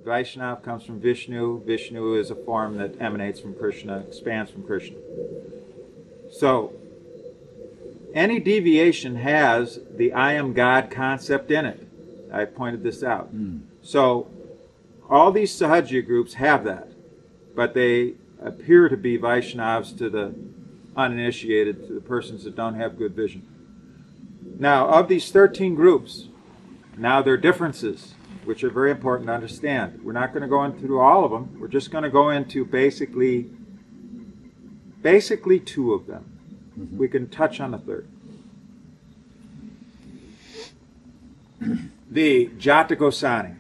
Vaishnav comes from Vishnu. Vishnu is a form that emanates from Krishna, expands from Krishna. So, any deviation has the I am God concept in it. I pointed this out. So, all these Sahaja groups have that, but they appear to be Vaishnavas to the uninitiated, to the persons that don't have good vision. Now, of these 13 groups, now there are differences, which are very important to understand. We're not going to go into all of them. We're just going to go into basically 2 of them. We can touch on the third. The Jata Goswami,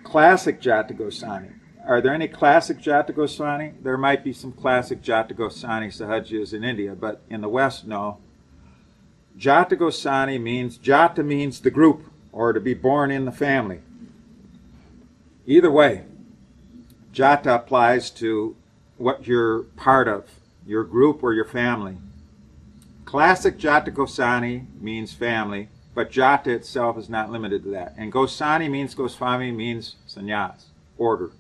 classic Jata Goswami. Are there any classic Jata Goswami? There might be some classic Jata Goswami Sahajas in India, but in the West, no. Jata Goswami means, Jata means the group, or to be born in the family. Either way, Jata applies to what you're part of, your group or your family. Classic Jata Goswami means family, but Jata itself is not limited to that. And Goswami means sannyas, order.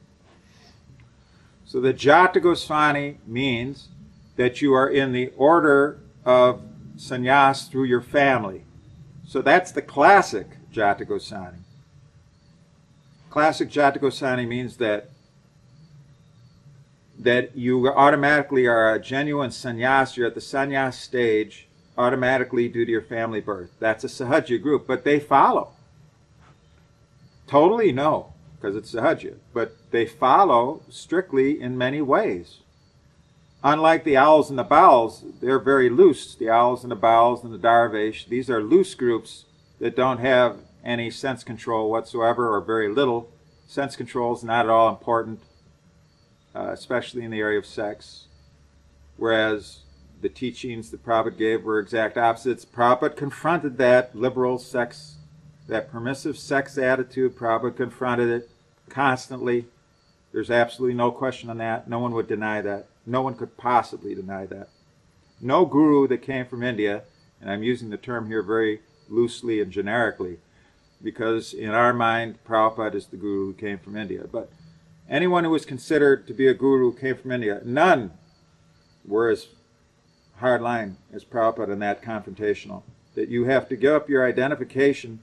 So the Jata Goswami means that you are in the order of sannyas through your family. So that's the classic Jata Goswami. Classic Jata Goswami means that you automatically are a genuine sannyas. You're at the sannyas stage automatically due to your family birth. That's a Sahaja group, but they follow. Totally no, because it's Sahaja, but they follow strictly in many ways. Unlike the owls and the bowels, they're very loose. The owls and the bowels and the Darvesh, these are loose groups that don't have any sense control whatsoever, or very little. Sense control is not at all important, especially in the area of sex. Whereas the teachings that Prabhupada gave were exact opposites. Prabhupada confronted that liberal sex, that permissive sex attitude. Prabhupada confronted it constantly. There's absolutely no question on that. No one would deny that. No one could possibly deny that. No guru that came from India, and I'm using the term here very loosely and generically, because in our mind, Prabhupada is the guru who came from India. But anyone who was considered to be a guru who came from India, none were as hardline as Prabhupada in that confrontational. That you have to give up your identification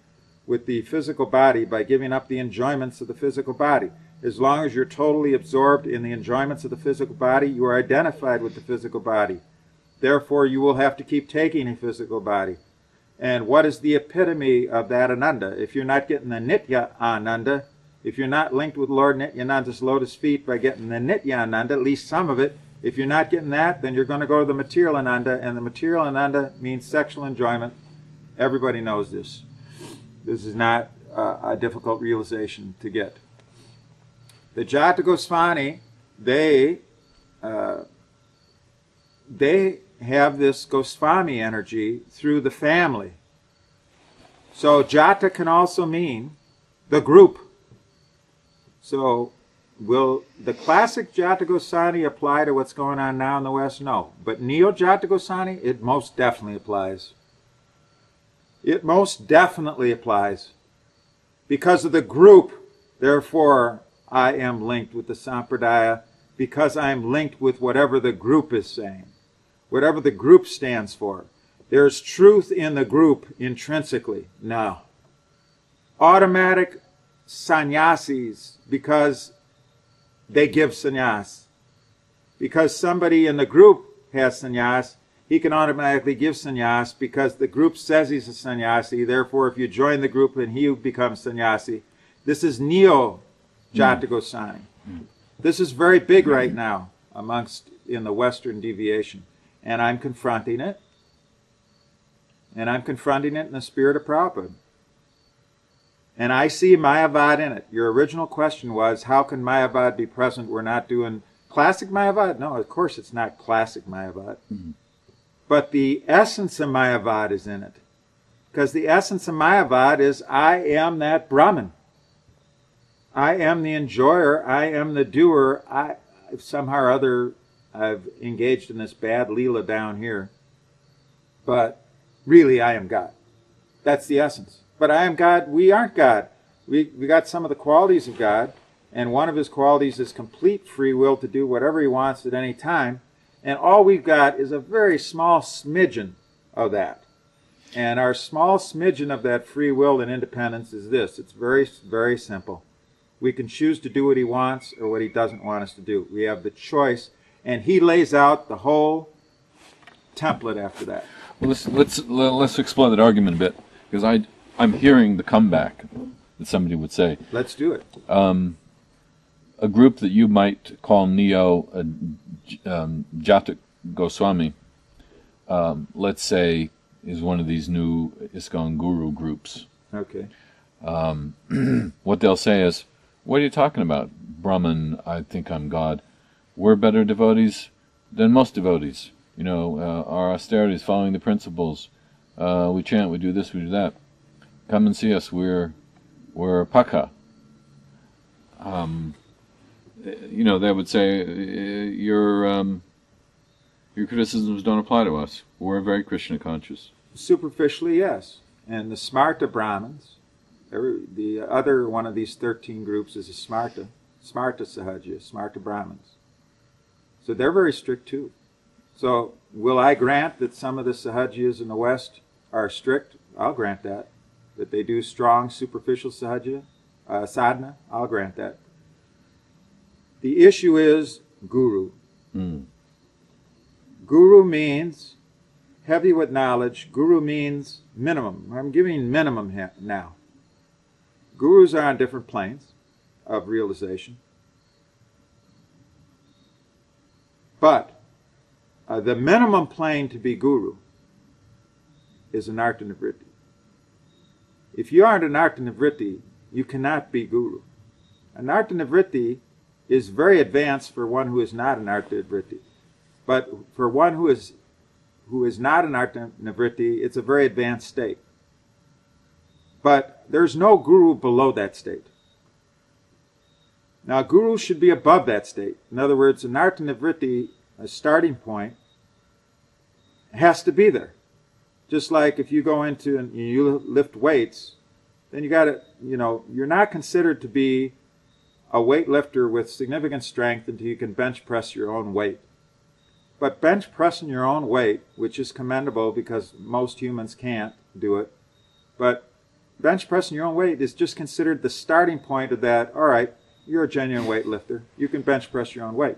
with the physical body by giving up the enjoyments of the physical body. As long as you're totally absorbed in the enjoyments of the physical body, you are identified with the physical body. Therefore, you will have to keep taking a physical body. And what is the epitome of that Ananda? If you're not getting the Nitya Ananda, if you're not linked with Lord Nityananda's lotus feet by getting the Nitya Ananda, at least some of it, if you're not getting that, then you're going to go to the material Ananda, and the material Ananda means sexual enjoyment. Everybody knows this. This is not a difficult realization to get. The Jata Goswami, they have this Goswami energy through the family. So Jata can also mean the group. So will the classic Jata Goswami apply to what's going on now in the West? No. But Neo Jata Goswami, it most definitely applies. It most definitely applies. Because of the group, therefore, I am linked with the Sampradaya, because I am linked with whatever the group is saying, whatever the group stands for. There's truth in the group intrinsically. No. Automatic sannyasis because they give sannyas. Because somebody in the group has sannyas, he can automatically give sannyas because the group says he's a sannyasi. Therefore, if you join the group, then he becomes sannyasi. This is Neo Jata Goswami. This is very big right now in the Western deviation. And I'm confronting it. And I'm confronting it in the spirit of Prabhupada. And I see Mayavad in it. Your original question was, how can Mayavad be present? We're not doing classic Mayavad? No, of course it's not classic Mayavad. But the essence of Mayavad is in it. Because the essence of Mayavad is, I am that Brahman. I am the enjoyer. I am the doer. Somehow or other, I've engaged in this bad Leela down here. But really, I am God. That's the essence. But I am God. We aren't God. We got some of the qualities of God, And one of his qualities is complete free will to do whatever he wants at any time. And all we've got is a very small smidgen of that. And our small smidgen of that free will and independence is this. It's very, very simple. We can choose to do what he wants or what he doesn't want us to do. We have the choice. And he lays out the whole template after that. Well, let's explore that argument a bit, because I'm hearing the comeback that somebody would say. Let's do it. A group that you might call Neo Jata Goswami, let's say, is one of these new ISKCON guru groups. Okay. What they'll say is, what are you talking about? Brahman, I think I'm God. We're better devotees than most devotees. You know, our austerity is following the principles. We chant, we do this, we do that. Come and see us. We're Paka. You know, they would say your criticisms don't apply to us. We're very Krishna conscious. Superficially, yes. And the Smarta Brahmins, the other one of these 13 groups is a Smarta Sahajya, Smarta Brahmins. So they're very strict too. So will I grant that some of the Sahajyas in the West are strict? I'll grant that. That they do strong superficial Sahajya, sadhana, I'll grant that. The issue is guru. Guru means heavy with knowledge. Guru means minimum. I'm giving minimum now. Gurus are on different planes of realization. But the minimum plane to be guru is anartha nivrtti. If you aren't anartha nivrtti, you cannot be guru. Anartha nivrtti is very advanced for one who is not anartha nivrtti. But for one who is not anartha nivrtti, it's a very advanced state. But there's no guru below that state. Now, guru should be above that state. In other words, anartha nivrtti, a starting point, has to be there. Just like if you go into and you lift weights, then you got to, you're not considered to be a weightlifter with significant strength until you can bench press your own weight. But bench pressing your own weight, which is commendable because most humans can't do it, but bench pressing your own weight is just considered the starting point of that. All right, you're a genuine weightlifter. You can bench press your own weight.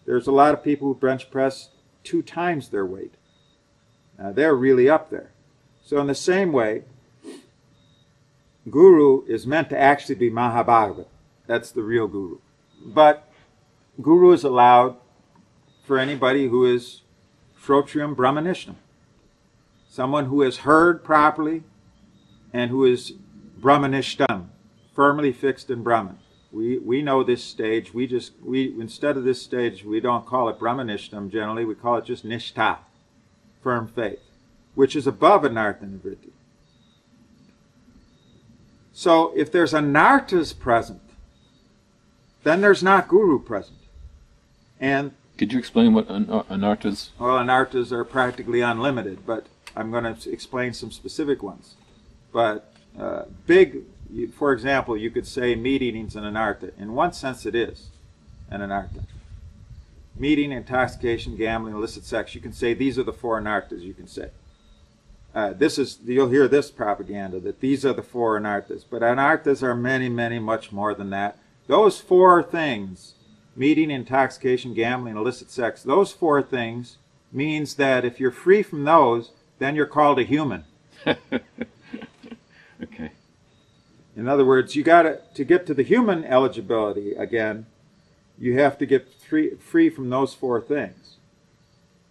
There's a lot of people who bench press 2 times their weight. They're really up there. So in the same way, guru is meant to actually be Mahabhagavat. That's the real guru. But guru is allowed for anybody who is Shrotriam Brahmanishnam. Someone who has heard properly and who is Brahmanishtam, firmly fixed in Brahman. We know this stage. We instead of this stage, we don't call it Brahmanishtam generally. We call it just Nishtha, firm faith, which is above anartha nivrtti. So if there's anarthas present, then there's not guru present. And could you explain what anarthas? Well, anarthas are practically unlimited, but I'm going to explain some specific ones. But for example, you could say meat eating is an anartha. In one sense, it is an anartha. Meat eating, intoxication, gambling, illicit sex. You can say these are the 4 anarthas. You can say you'll hear this propaganda that these are the 4 anarthas. But anarthas are many, many, much more than that. Those 4 things, meat eating, intoxication, gambling, illicit sex, those 4 things means that if you're free from those, then you're called a human. Okay. In other words, you got to get to the human eligibility again, you have to get free from those 4 things.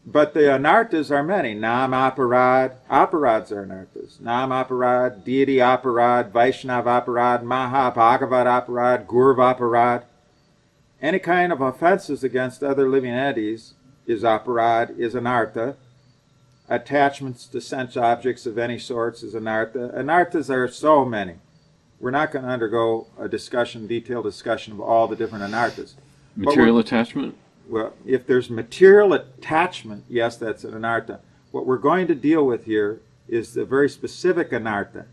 But the anarthas are many. Nam aparad, aparads are anarthas. Nam aparad, deity aparad, Vaishnav aparad, Maha Bhagavat aparad, Gurv aparad. Any kind of offenses against other living entities is aparad, is anartha. Attachments to sense objects of any sorts is anartha. Anarthas are so many. We're not going to undergo a detailed discussion of all the different anarthas. Material attachment? Well, if there's material attachment, yes, that's an anartha. What we're going to deal with here is the very specific anartha.